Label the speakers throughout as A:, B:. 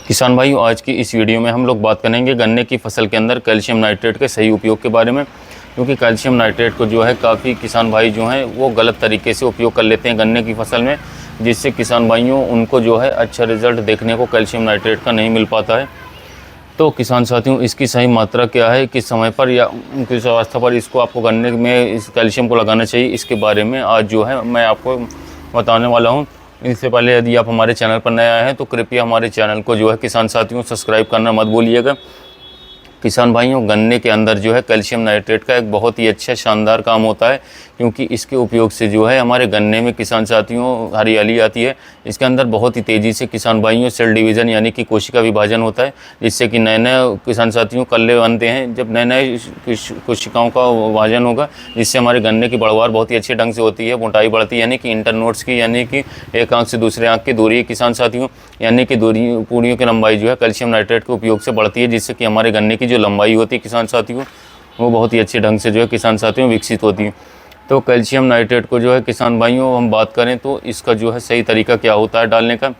A: किसान भाइयों, आज की इस वीडियो में हम लोग बात करेंगे गन्ने की फसल के अंदर कैल्शियम नाइट्रेट के सही उपयोग के बारे में। क्योंकि कैल्शियम नाइट्रेट को जो है काफ़ी किसान भाई जो हैं वो गलत तरीके से उपयोग कर लेते हैं गन्ने की फसल में, जिससे किसान भाइयों उनको जो है अच्छा रिजल्ट देखने को कैल्शियम नाइट्रेट का नहीं मिल पाता है। तो किसान साथियों, इसकी सही मात्रा क्या है, किस समय पर या किस अवस्था पर इसको आपको गन्ने में इस कैल्शियम को लगाना चाहिए, इसके बारे में आज जो है मैं आपको बताने वाला हूँ। इससे पहले यदि आप हमारे चैनल पर नए आए हैं तो कृपया हमारे चैनल को जो है किसान साथियों सब्सक्राइब करना मत भूलिएगा। किसान भाइयों, गन्ने के अंदर जो है कैल्शियम नाइट्रेट का एक बहुत ही अच्छा शानदार काम होता है, क्योंकि इसके उपयोग से जो है हमारे गन्ने में किसान साथियों हरियाली आती है। इसके अंदर बहुत ही तेज़ी से किसान भाइयों सेल डिवीज़न यानी कि कोशिका विभाजन होता है, जिससे कि नए नए किसान साथियों कल्ले बनते हैं। जब नए नए कोशिकाओं का विभाजन होगा, जिससे हमारे गन्ने की बढ़वार बहुत ही अच्छे ढंग से होती है, मोटाई बढ़ती है, यानी कि इंटरनोड्स की यानी कि एक आंख से दूसरे आंख की दूरी किसान साथियों यानी कि पूड़ियों की लंबाई जो है कैल्शियम नाइट्रेट के उपयोग से बढ़ती है, जिससे कि हमारे गन्ने की जो लंबाई होती है किसान साथियों वो बहुत ही अच्छे ढंग से जो है किसान साथियों विकसित होती है। तो कैल्शियम नाइट्रेट को जो है किसान भाइयों हम बात करें तो इसका जो है सही तरीका क्या होता है डालने का।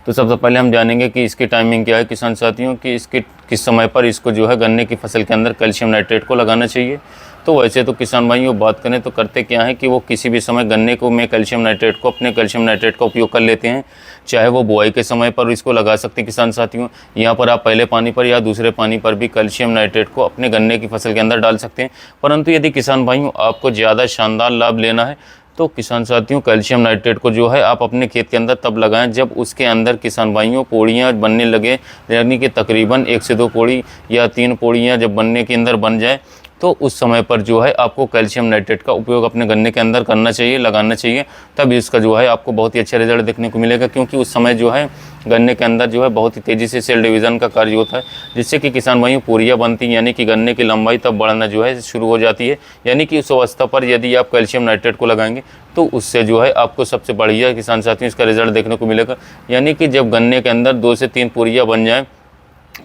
A: तो सबसे पहले हम जानेंगे कि इसकी टाइमिंग क्या है किसान साथियों, कि इसके किस समय पर इसको जो है गन्ने की फसल के अंदर कैल्शियम नाइट्रेट को लगाना चाहिए। तो वैसे तो किसान भाइयों बात करें तो करते क्या है कि वो किसी भी समय गन्ने को में कैल्शियम नाइट्रेट को अपने कैल्शियम नाइट्रेट का उपयोग कर लेते हैं। चाहे वो बुआई के समय पर इसको लगा सकते हैं किसान साथियों, यहाँ पर आप पहले पानी पर या दूसरे पानी पर भी कैल्शियम नाइट्रेट को अपने गन्ने की फसल के अंदर डाल सकते हैं। परंतु यदि किसान भाइयों आपको ज़्यादा शानदार लाभ लेना है तो किसान साथियों कैल्शियम नाइट्रेट को जो है आप अपने खेत के अंदर तब लगाएं जब उसके अंदर किसान भाइयों पोड़ियाँ बनने लगे, यानी कि तकरीबन 1 से 2 पोड़ी या 3 पोड़ियाँ जब बनने के अंदर बन जाए तो उस समय पर जो है आपको कैल्शियम नाइट्रेट का उपयोग अपने गन्ने के अंदर करना चाहिए, लगाना चाहिए। तब इसका जो है आपको बहुत ही अच्छा रिजल्ट देखने को मिलेगा, क्योंकि उस समय जो है गन्ने के अंदर जो है बहुत ही तेज़ी से सेल डिवीज़न का कार्य होता है, जिससे कि किसान भाइयों पूरियाँ बनती हैं, यानी कि गन्ने की लंबाई तब बढ़ना जो है शुरू हो जाती है। यानी कि उस अवस्था पर यदि आप कैल्शियम नाइट्रेट को लगाएंगे तो उससे जो है आपको सबसे बढ़िया किसान साथियों इसका रिजल्ट देखने को मिलेगा। यानी कि जब गन्ने के अंदर 2 से 3 पूरियाँ बन जाएँ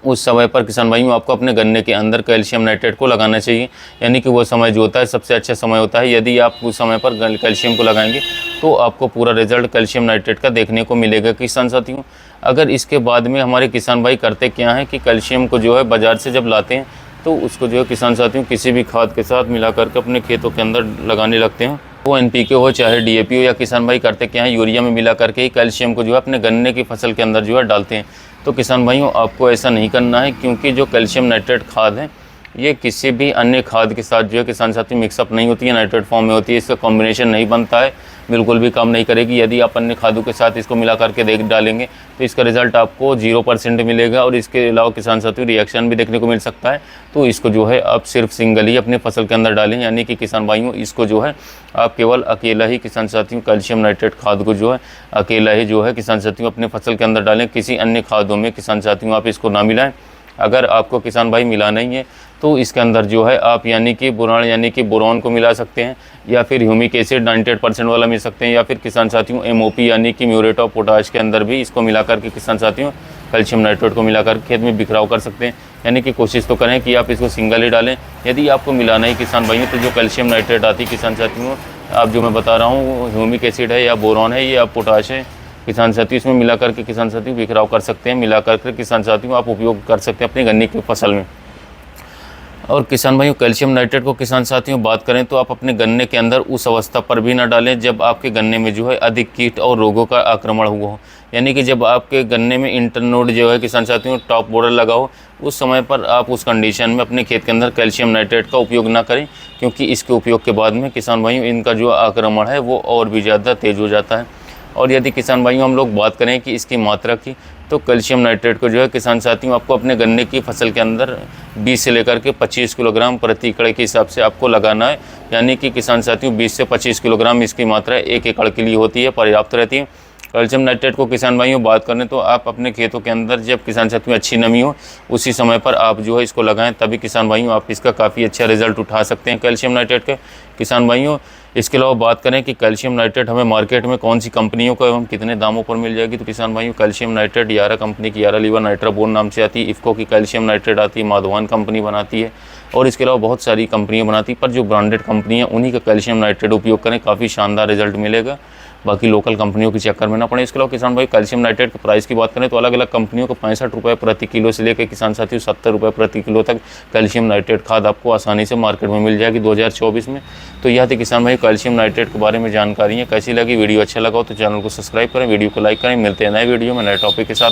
A: उस समय पर किसान भाइयों आपको अपने गन्ने के अंदर कैल्शियम नाइट्रेट को लगाना चाहिए। यानी कि वो समय जो होता है सबसे अच्छा समय होता है। यदि आप उस समय पर कैल्शियम को लगाएंगे तो आपको पूरा रिजल्ट कैल्शियम नाइट्रेट का देखने को मिलेगा किसान साथियों। अगर इसके बाद में हमारे किसान भाई करते क्या हैं कि कैल्शियम को जो है बाज़ार से जब लाते हैं तो उसको जो है किसान साथियों किसी भी खाद के साथ मिला करके अपने खेतों के अंदर लगाने लगते हैं। वो NPK हो चाहे DAP हो, या किसान भाई करते क्या है यूरिया में मिला करके ही कैल्शियम को जो है अपने गन्ने की फसल के अंदर जो है डालते हैं। तो किसान भाइयों आपको ऐसा नहीं करना है, क्योंकि जो कैल्शियम नाइट्रेट खाद है ये किसी भी अन्य खाद के साथ जो है किसान साथी मिक्सअप नहीं होती है, नाइट्रेट फॉर्म में होती है, इसका कॉम्बिनेशन नहीं बनता है, बिल्कुल भी काम नहीं करेगी। यदि आप अन्य खादों के साथ इसको मिला करके डालेंगे तो इसका रिजल्ट आपको 0% मिलेगा, और इसके अलावा किसान साथियों रिएक्शन भी देखने को मिल सकता है। तो इसको जो है आप सिर्फ सिंगल ही अपने फसल के अंदर डालें, यानी कि किसान भाइयों इसको जो है आप केवल अकेला ही किसान साथियों कैल्शियम नाइट्रेट खाद को जो है अकेला ही जो है किसान साथियों अपने फसल के अंदर डालें। किसी अन्य खादों में किसान साथियों आप इसको ना मिलाएं। अगर आपको किसान भाई मिला नहीं है तो इसके अंदर जो है आप यानी कि बोरान यानी कि बोरॉन को मिला सकते हैं, या फिर ह्यूमिक एसिड 98% वाला मिल सकते हैं, या फिर किसान साथियों MOP यानी कि म्यूरेट ऑफ पोटाश के अंदर भी इसको मिलाकर के किसान साथियों कैल्शियम नाइट्रेट को मिलाकर खेत में बिखराव कर सकते हैं। यानी कि कोशिश तो करें कि आप इसको सिंगल ही डालें। यदि आपको मिलाना ही किसान भाइयों तो जो कैल्शियम नाइट्रेट आती है किसान साथियों आप जो मैं बता रहा हूँ ह्यूमिक एसिड है या बोरॉन है या पोटाश है, किसान साथियों इसमें मिला करके किसान साथियों बिखराव कर सकते हैं, मिला करके किसान साथियों आप उपयोग कर सकते हैं अपनी गन्ने की फसल में। और किसान भाइयों कैल्शियम नाइट्रेट को किसान साथियों बात करें तो आप अपने गन्ने के अंदर उस अवस्था पर भी ना डालें जब आपके गन्ने में जो है अधिक कीट और रोगों का आक्रमण हुआ हो। यानी कि जब आपके गन्ने में इंटरनोड जो है किसान साथियों टॉप बॉर्डर लगा हो, उस समय पर आप उस कंडीशन में अपने खेत के अंदर कैल्शियम नाइट्रेट का उपयोग ना करें, क्योंकि इसके उपयोग के बाद में किसान भाइयों इनका जो आक्रमण है वो और भी ज़्यादा तेज़ हो जाता है। और यदि किसान भाइयों हम लोग बात करें कि इसकी मात्रा की, तो कैल्शियम नाइट्रेट को जो है किसान साथियों आपको अपने गन्ने की फसल के अंदर 20 से लेकर के 25 किलोग्राम प्रति एकड़ के हिसाब से आपको लगाना है। यानी कि किसान साथियों 20 से 25 किलोग्राम इसकी मात्रा 1 एकड़ के लिए होती है, पर्याप्त रहती है। कैल्शियम नाइट्रेट को किसान भाइयों बात करें तो आप अपने खेतों के अंदर जब किसान साथियों अच्छी नमी हो उसी समय पर आप जो है इसको लगाएं, तभी किसान भाइयों आप इसका काफ़ी अच्छा रिजल्ट उठा सकते हैं कैल्शियम नाइट्रेट के। किसान भाइयों इसके अलावा बात करें कि कैल्शियम नाइट्रेट हमें मार्केट में कौन सी कंपनियों को एवं कितने दामों पर मिल जाएगी, तो किसान भाइयों कैल्शियम नाइट्रेट यारा कंपनी की यारा लीवर नाइट्राबोन नाम से आती है, इफ़को की कैल्शियम नाइट्रेट आती है, माधवान कंपनी बनाती है, और इसके अलावा बहुत सारी कंपनियां बनाती है। पर जो ब्रांडेड कंपनी है उन्हीं का कैल्शियम नाइट्रेट उपयोग करें, काफ़ी शानदार रिजल्ट मिलेगा। बाकी लोकल कंपनियों के चक्कर में ना पड़े। इसके अलावा किसान भाई कैल्शियम नाइट्रेट के प्राइस की बात करें तो अलग अलग कंपनियों को 65 रुपये प्रति किलो से लेकर किसान साथियों 70 रुपये प्रति किलो तक कैल्शियम नाइट्रेट खाद आपको आसानी से मार्केट में मिल जाएगी 2024 में। तो यह थी किसान भाई कैल्शियम नाइट्रेट के बारे में जानकारी है। कैसी लगी वीडियो, अच्छा लगा हो तो चैनल को सब्सक्राइब करें, वीडियो को लाइक करें। मिलते हैं नए वीडियो में नए टॉपिक के साथ।